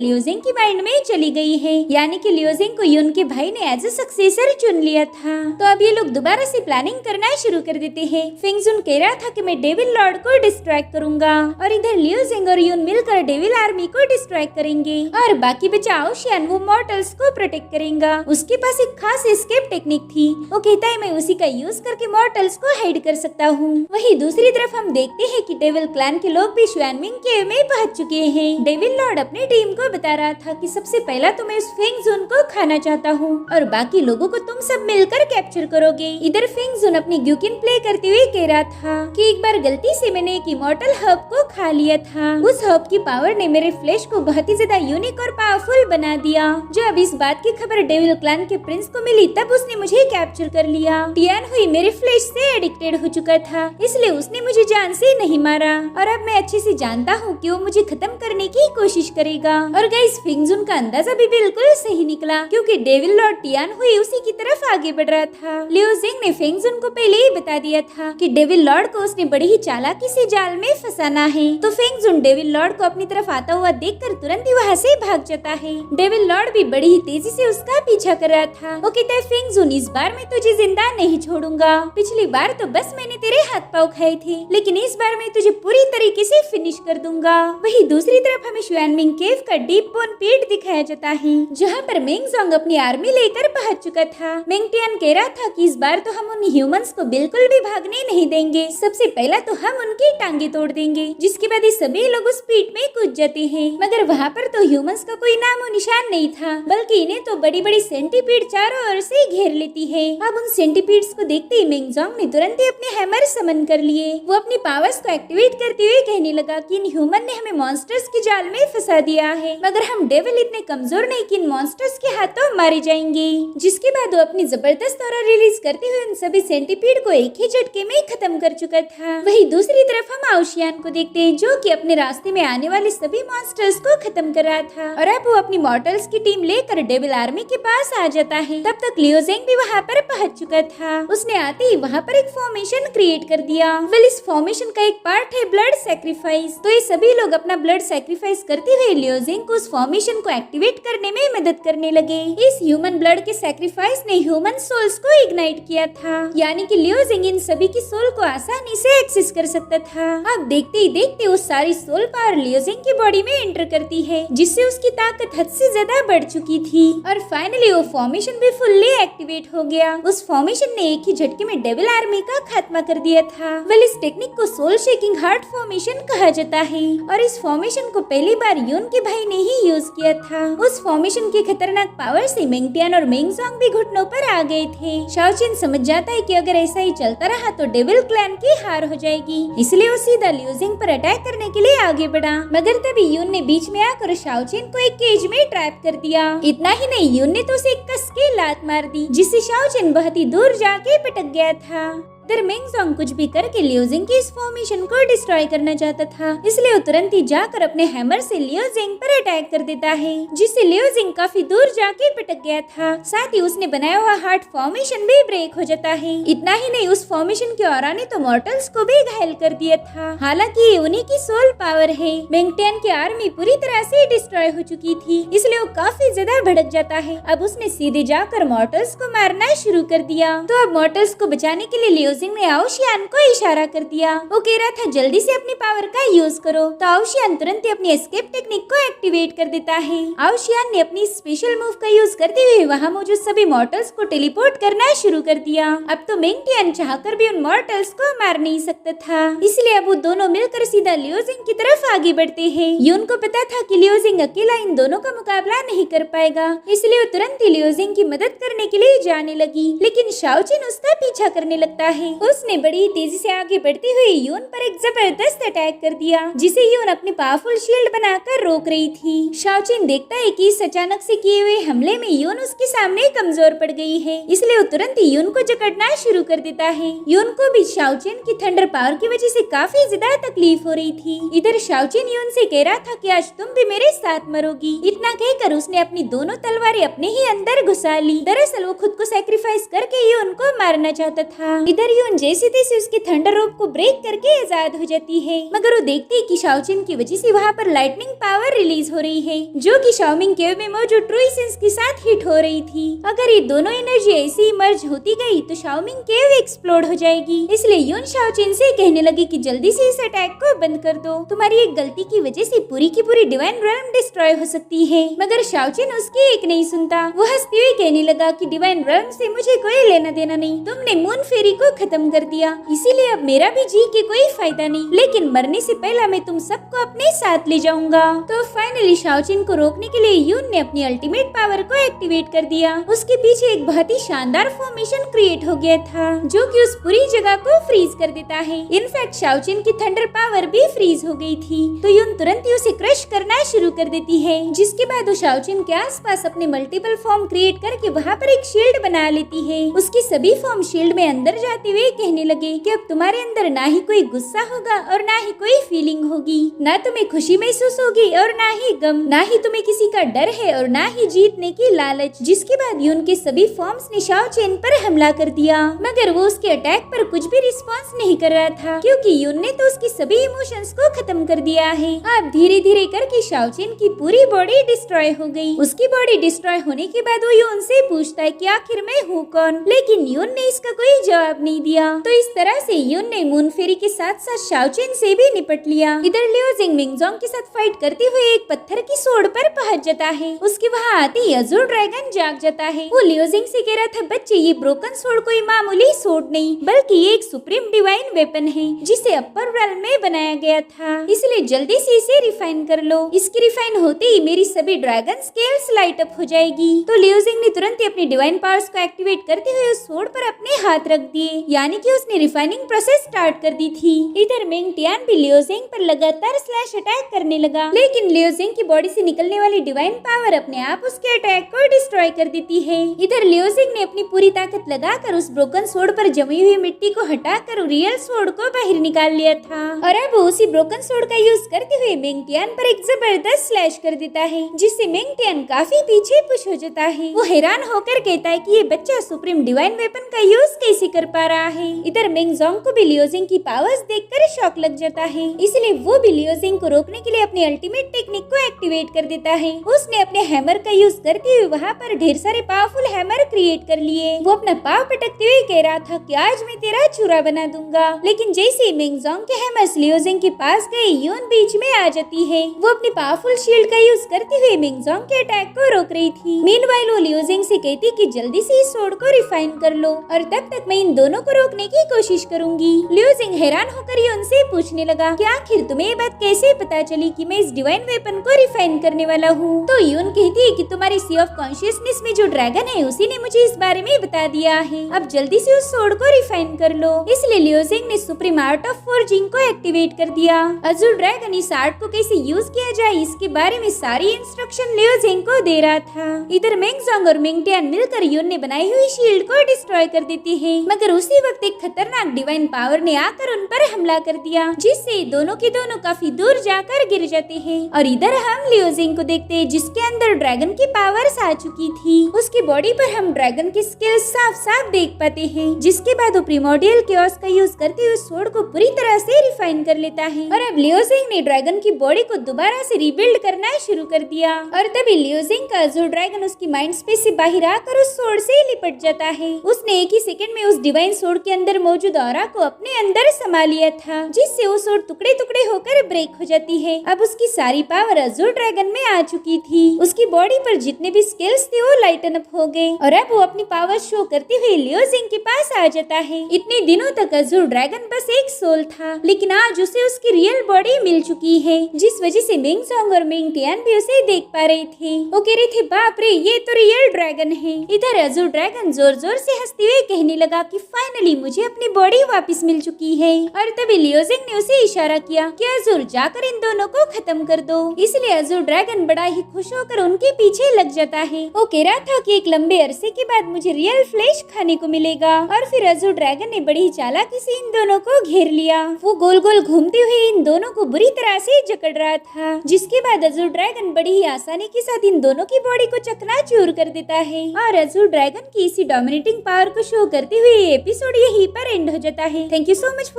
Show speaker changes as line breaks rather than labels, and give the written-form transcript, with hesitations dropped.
लियोजिंग की माइंड में चली गई है, यानी कि लियोजिंग को यून के भाई ने एज ए सक्सेसर चुन लिया था। तो अब ये लोग दोबारा से प्लानिंग करना शुरू कर देते हैं। फिंगजुन कह रहा था कि मैं डेविल लॉर्ड को डिस्ट्रैक्ट करूंगा और इधर लियोजिंग और यून मिलकर डेविल आर्मी को डिस्ट्रैक्ट करेंगे और बाकी बचा आउशियान वो मॉर्टल्स को प्रोटेक्ट करेगा। उसके पास एक खास एस्केप टेक्निक थी। वो कहता है मैं उसी का यूज करके मॉर्टल्स को हाइड कर सकता हूँ। वहीं दूसरी तरफ हम देखते हैं कि डेविल क्लैन के लोग भी शुआनमिंग केव में पहुंच चुके हैं। डेविल लॉर्ड अपनी टीम को बता रहा था कि सबसे पहला तो मैं उस फिंगजुन को खाना चाहता हूँ और बाकी लोगों को तुम सब मिलकर कैप्चर करोगे। इधर फिंगजुन अपनी ग्यूकिन प्ले करते हुए कह रहा था कि एक बार गलती से मैंने एक इमॉर्टल हर्ब को खा लिया था। उस हर्ब की पावर ने मेरे फ्लैश को बहुत ही ज्यादा यूनिक और पावरफुल बना दिया। जब इस बात की खबर डेविल क्लैन के प्रिंस को मिली तब उसने मुझे कैप्चर कर लिया। टियान हुई मेरे फ्लैश से एडिक्टेड हो चुका था, इसलिए उसने मुझे जान से नहीं मारा और अब मैं अच्छे से जानता हूँ कि वो मुझे खत्म करने की कोशिश करेगा। और गाइस फिंगजुन का अंदाजा भी बिल्कुल सही निकला, क्योंकि डेविल लॉर्ड टियान हुई उसी की तरफ आगे बढ़ रहा था। लियोजिंग ने फिंगजुन को पहले ही बता दिया था कि डेविल लॉर्ड को उसने बड़ी ही चालाकी से जाल में फंसाना है। तो फिंगजुन डेविल लॉर्ड को अपनी तरफ आता हुआ देखकर तुरंत ही वहाँ से भाग जाता है। डेविल लॉर्ड भी बड़ी ही तेजी से उसका पीछा कर रहा था। वो कहता है फिंगजुन इस बार मैं तुझे जिंदा नहीं छोड़ूंगा। पिछली बार तो बस मैंने तेरे हाथ पाँव खाए थे, लेकिन इस बार मैं तुझे पूरी तरीके से फिनिश कर दूंगा। वही दूसरी तरफ हमें शुआनमिंग केव का डीप बोन पेट दिखाया जाता है, जहाँ पर मेंगजोंग अपनी आर्मी लेकर पहुंच चुका था। मेंगटियान कह रहा था कि इस बार तो हम उन ह्यूमंस को बिल्कुल भी भागने नहीं देंगे। सबसे पहला तो हम उनकी टांगे तोड़ देंगे, जिसके बाद ये सभी लोग उस पीठ में कूद जाते हैं। मगर वहाँ पर तो ह्यूमंस का कोई नामो निशान नहीं था, बल्कि इन्हें तो बड़ी बड़ी सेंटीपीड चारों ओर से घेर लेती है। अब उन सेंटीपीड्स को देखते ही मेंगजोंग ने तुरंत ही अपने हैमर समन कर लिए। वो अपनी पावर्स को एक्टिवेट करते हुए कहने लगा कि इन ह्यूमन ने हमें मॉन्स्टर्स के जाल में फंसा दिया है, मगर हम डेविल इतने कमजोर नहीं कि इन मॉन्स्टर्स के हाथों मारे जाएंगे। जिसके बाद वो अपनी जबरदस्त ऑरा रिलीज करते हुए उन सभी सेंटीपीड को एक ही झटके में खत्म कर चुका था। वही दूसरी तरफ हम आउशियान को देखते हैं, जो कि अपने रास्ते में आने वाले सभी मॉन्स्टर्स को खत्म कर रहा था और अब वो अपनी मॉर्टल्स की टीम लेकर डेविल आर्मी के पास आ जाता है। तब तक लियोजिंग भी वहाँ पर पहुंच चुका था। उसने आते ही वहाँ पर एक फॉर्मेशन क्रिएट कर दिया। वेल इस फॉर्मेशन का एक पार्ट है ब्लड सैक्रिफाइस। तो ये सभी लोग अपना ब्लड सैक्रिफाइस करते हुए लियोजिंग को उस फॉर्मेशन को एक्टिवेट करने में मदद करने लगे। इस ह्यूमन ब्लड के सैक्रिफाइस ने ह्यूमन सोल्स को इग्नाइट किया था, यानी कि लियोजिंग इन सभी की सोल को आसानी से एक्सेस कर सकता था। अब देखते ही देखते वो सारी सोल पावर लियोजिंग की बॉडी में एंटर करती है, जिससे उसकी ताकत हद से ज्यादा बढ़ चुकी थी और फाइनली वो फॉर्मेशन भी फुल्ली एक्टिवेट हो गया। उस फॉर्मेशन ने एक ही झटके में डेविल आर्मी का खात्मा कर दिया था। वेल इस टेक्निक को सोल शेकिंग हार्ट फॉर्मेशन कहा जाता है और इस फॉर्मेशन को पहली बार यून के भाई ने ही यूज किया था। उस फॉर्मेशन के खतरनाक पावर से मेंगटियान और मेंगजोंग भी घुटनों पर आ गए थे। शाओचिन समझ जाता है कि अगर ऐसा ही चलता रहा तो डेविल क्लैन की हार हो जाएगी, इसलिए वो सीधा लियोजिंग पर अटैक करने के लिए आगे बढ़ा। मगर तभी यून ने बीच में आकर शाओचिन को एक केज में ट्रैप कर दिया। इतना ही नहीं, यून ने तो उसे कस के लात मार दी, जिससे शाओचिन बहुत ही दूर जाके पटक गया था। इधर मेंगजोंग कुछ भी करके लियोजिंग की इस फॉर्मेशन को डिस्ट्रॉय करना चाहता था, इसलिए वो तुरंत ही जाकर अपने हैमर से लियोजिंग पर अटैक कर देता है, जिससे लियोजिंग काफी दूर जाके पटक गया था। साथ ही उसने बनाया हुआ हार्ट फॉर्मेशन भी ब्रेक हो जाता है। इतना ही नहीं, उस फॉर्मेशन की ऑरा ने तो मॉर्टल्स को भी घायल कर दिया था। हालांकि ये उन्हीं की सोल पावर है। मेंगटियान की आर्मी पूरी तरह से डिस्ट्रॉय हो चुकी थी, इसलिए वो काफी ज्यादा भड़क जाता है। अब उसने सीधे जाकर मॉर्टल्स को मारना शुरू कर दिया। तो अब मॉर्टल्स को बचाने के लिए लियोजिंग ने आउशियान को इशारा कर दिया। वो कह रहा था जल्दी से अपनी पावर का यूज करो। तो आउशियान तुरंत ही अपनी एस्केप टेक्निक को एक्टिवेट कर देता है। आउशियान ने अपनी स्पेशल मूव का यूज करते हुए वहाँ मौजूद सभी मॉर्टल्स को टेलीपोर्ट करना शुरू कर दिया। अब तो मेंगटियान चाहकर भी उन मॉर्टल्स को मार नहीं सकता था, इसलिए अब वो दोनों मिलकर सीधा लियोजिंग की तरफ आगे बढ़ते हैं। यून को पता था कि लियोजिंग अकेला इन दोनों का मुकाबला नहीं कर पाएगा, इसलिए वो तुरंत ही लियोजिंग की मदद करने के लिए जाने लगी। लेकिन शाओचिन उसका पीछा करने लगता है। उसने बड़ी तेजी से आगे बढ़ते हुए यून पर एक जबरदस्त अटैक कर दिया, जिसे यून अपनी पावरफुल शील्ड बनाकर रोक रही थी। शाओचिन देखता है कि इस अचानक से किए हुए हमले में यून उसके सामने कमजोर पड़ गई है, इसलिए वो तुरंत ही यून को जकड़ना शुरू कर देता है। यून को भी शाओचिन की थंडर पावर की वजह से काफी ज्यादा तकलीफ हो रही थी। इधर शाओचिन यून से कह रहा था कि आज तुम भी मेरे साथ मरोगी। इतना कहकर उसने अपनी दोनों तलवारें अपने ही अंदर घुसा ली। दरअसल वो खुद को सैक्रिफाइस करके यून को मारना चाहता था। इधर यून जैसे तैसे उसके थंडर रोप को ब्रेक करके आजाद हो जाती है, मगर वो देखती है कि शाओचिन की वजह से वहाँ पर लाइटनिंग पावर रिलीज हो रही है, जो कि शाओमिंग केव में मौजूद ट्रू एसेंस के साथ हिट हो रही थी। अगर ये दोनों एनर्जी ऐसे ही मर्ज होती गई तो शाओमिंग केव एक्सप्लोड हो जाएगी। इसलिए यून शाओचिन से कहने लगी कि जल्दी से इस अटैक को बंद कर दो, तुम्हारी एक गलती की वजह से पूरी की पूरी डिवाइन रेल्म डिस्ट्रॉय हो सकती है। मगर शाओचिन उसकी एक नहीं सुनता। वो हंसते हुए कहने लगा कि डिवाइन रेल्म से मुझे कोई लेना देना नहीं, तुमने मून फेरी को खत्म कर दिया, इसीलिए अब मेरा भी जी के कोई फायदा नहीं, लेकिन मरने से पहले मैं तुम सबको अपने साथ ले जाऊंगा। तो फाइनली शाओचिन को रोकने के लिए यून ने अपनी अल्टीमेट पावर को एक्टिवेट कर दिया। उसके पीछे एक बहुत ही शानदार फॉर्मेशन क्रिएट हो गया था, जो कि उस पूरी जगह को फ्रीज कर देता है। इनफैक्ट शाओचिन की थंडर पावर भी फ्रीज हो गई थी, तो यून तुरंत ही उसे क्रश करना शुरू कर देती है, जिसके बाद वो शाओचिन के आसपास अपने मल्टीपल फॉर्म क्रिएट करके वहाँ पर एक शील्ड बना लेती है। उसके सभी फॉर्म शील्ड में अंदर जाते हुए कहने लगे कि अब तुम्हारे अंदर ना ही कोई गुस्सा होगा और ना ही कोई फीलिंग होगी, ना तुम्हें खुशी महसूस होगी और ना ही गम, ना ही तुम्हें किसी का डर है और ना ही जीतने की लालच। जिसके बाद यून के सभी फॉर्म्स ने शाओचिन पर हमला कर दिया, मगर वो उसके अटैक पर कुछ भी रिस्पॉन्स नहीं कर रहा था, क्योंकि यून ने तो उसके सभी इमोशंस को खत्म कर दिया है। अब धीरे धीरे करके शाओचिन की पूरी बॉडी डिस्ट्रॉय हो गई। उसकी बॉडी डिस्ट्रॉय होने के बाद वो यून से पूछता है कि आखिर मैं हूँ कौन, लेकिन यून ने इसका कोई जवाब नहीं दिया। तो इस तरह से यून ने मून फेरी के साथ साथ शाओचिन से भी निपट लिया। इधर लियो जिंग मिंगजोंग के साथ फाइट करते हुए एक पत्थर की सोड पर पहुंच जाता है। उसके वहाँ आते ही अज़ूर ड्रैगन जाग जाता है। वो लियो जिंग से कह रहा था, बच्चे ये ब्रोकन सोड कोई मामूली सोड नहीं, बल्कि ये एक सुप्रीम डिवाइन वेपन है, जिसे अपर रेल्म में बनाया गया था, इसलिए जल्दी से इसे रिफाइन कर लो। इसके रिफाइन होते ही मेरी सभी ड्रैगन स्केल्स लाइट अप हो जाएगी। तो लियो जिंग ने तुरंत ही अपनी डिवाइन पावर्स को एक्टिवेट करते हुए उस सोड पर अपने हाथ रख दिए, यानी कि उसने रिफाइनिंग प्रोसेस स्टार्ट कर दी थी। इधर मिंग टियान भी लियो जिंग पर लगातार स्लैश अटैक करने लगा, लेकिन लियो जिंग की बॉडी से निकलने वाली डिवाइन पावर अपने आप उसके अटैक को डिस्ट्रॉय कर देती है। इधर लियो जिंग ने अपनी पूरी ताकत लगाकर उस ब्रोकन सोड पर जमी हुई मिट्टी को हटाकर रियल सोड को बाहर निकाल लिया था, और अब उसी ब्रोकन सोड का यूज करते हुए मिंग टियान पर एक जबरदस्त स्लैश कर देता है, जिससे मिंग टियान काफी पीछे पुश हो जाता है। वो हैरान होकर कहता है कि ये बच्चा सुप्रीम डिवाइन वेपन का यूज कैसे कर पा रहा है। इधर मिंग जोंग को भी लियो जिंग की पावर्स देखकर शॉक लग जाता है, इसलिए वो भी लियो जिंग को रोकने के लिए अपनी अल्टीमेट टेक्निक को एक्टिवेट कर देता है। उसने अपने हैमर का यूज करते हुए वहाँ पर ढेर सारे पावरफुल हैमर क्रिएट कर लिए। वो अपना पाव पटकते हुए कह रहा था कि आज मैं तेरा चूरा बना दूंगा, लेकिन जैसे ही मिंग जोंग के हैमर्स लियो जिंग के पास गए, यून बीच में आ जाती है। वो अपनी पावरफुल शील्ड का यूज करते हुए मिंग जोंग के अटैक को रोक रही थी। मीनवाइल वो लियो जिंग से कहती कि जल्दी से इस सोड को रिफाइन कर लो, और तब तक मैं इन दोनों को रोकने की कोशिश करूंगी। लियो जिंग हैरान होकर यून से पूछने लगा कि आखिर तुम्हें ये बात कैसे पता चली कि मैं इस डिवाइन वेपन को रिफाइन करने वाला हूँ। तो यून कहती है कि तुम्हारे सी ऑफ कॉन्शियसनेस में जो ड्रैगन है उसी ने मुझे इस बारे में बता दिया है, अब जल्दी से उस सोड को रिफाइन कर लो। इसलिए लियो जिंग ने सुप्रीम आर्ट ऑफ फोर्जिंग को एक्टिवेट कर दिया। अज़ूर ड्रैगन इस आर्ट को कैसे यूज किया जाए इसके बारे में सारी इंस्ट्रक्शन लियो जिंग को दे रहा था। इधर मिंग जोंग और मिंग टियान मिलकर यून ने बनाई हुई शील्ड को डिस्ट्रॉय कर देती है, मगर उसी वक्त एक खतरनाक डिवाइन पावर ने आकर उन पर हमला कर दिया, जिससे दोनों के दोनों काफी दूर जाकर गिर जाते हैं। और इधर हम लियो जिंग को देखते हैं, जिसके अंदर ड्रैगन की पावर्स आ चुकी थी। उसकी बॉडी पर हम ड्रैगन की स्किल्स साफ साफ देख पाते हैं, जिसके बाद वो प्रिमोर्डियल केओस का यूज करते हुए सोड को पूरी तरह से रिफाइन कर लेता है। और अब लियो जिंग ने ड्रैगन की बॉडी को दोबारा से रिबिल्ड करना शुरू कर दिया, और तभी लियो जिंग का अज़ूर ड्रैगन उसकी माइंड स्पेस से बाहर आकर उस सोड से लिपट जाता है। उसने एक ही सेकंड में उस डिवाइन सोड के अंदर मौजूद ऑरा को अपने अंदर समा लिया था, जिससे वो सोड टुकड़े टुकड़े होकर ब्रेक हो जाती है। अब उसकी सारी पावर अज़ूर ड्रैगन में आ चुकी थी। उसकी बॉडी पर जितने भी स्किल्स थे वो लाइटन अप हो गए, और अब वो अपनी पावर शो करते हुए लियो जिंग के पास आ जाता है। इतने दिनों तक अज़ूर ड्रैगन बस एक सोल था, लेकिन आज उसे उसकी रियल बॉडी मिल चुकी है, जिस वजह से मिंग जोंग और मिंग टियान भी उसे देख पा रहे थे। वो कह रहे थे, बाप रे ये तो रियल ड्रैगन है। इधर अज़ूर ड्रैगन जोर जोर से हंसते हुए कहने लगा कि फाइनली मुझे अपनी बॉडी वापस मिल चुकी है। और तभी लियो जिंग ने उसे इशारा किया कि अज़ूर जाकर इन दोनों को खत्म कर दो। इसलिए अज़ूर ड्रैगन बड़ा ही खुश होकर उनके पीछे लग जाता है। वो कह रहा था कि एक लंबे अरसे के बाद मुझे रियल फ्लेश खाने को मिलेगा। और फिर अज़ूर ड्रैगन ने बड़ी ही चालाकी से इन दोनों को घेर लिया। वो गोल गोल घूमते हुए इन दोनों को बुरी तरह से जकड़ रहा था, जिसके बाद अज़ूर ड्रैगन बड़ी ही आसानी के साथ इन दोनों की बॉडी को चकनाचूर कर देता है। और अज़ूर ड्रैगन की इसी डोमिनेटिंग पावर को शो करते हुए एपिसोड एपिसोड यहीं पर एंड हो जाता है। Thank you so much.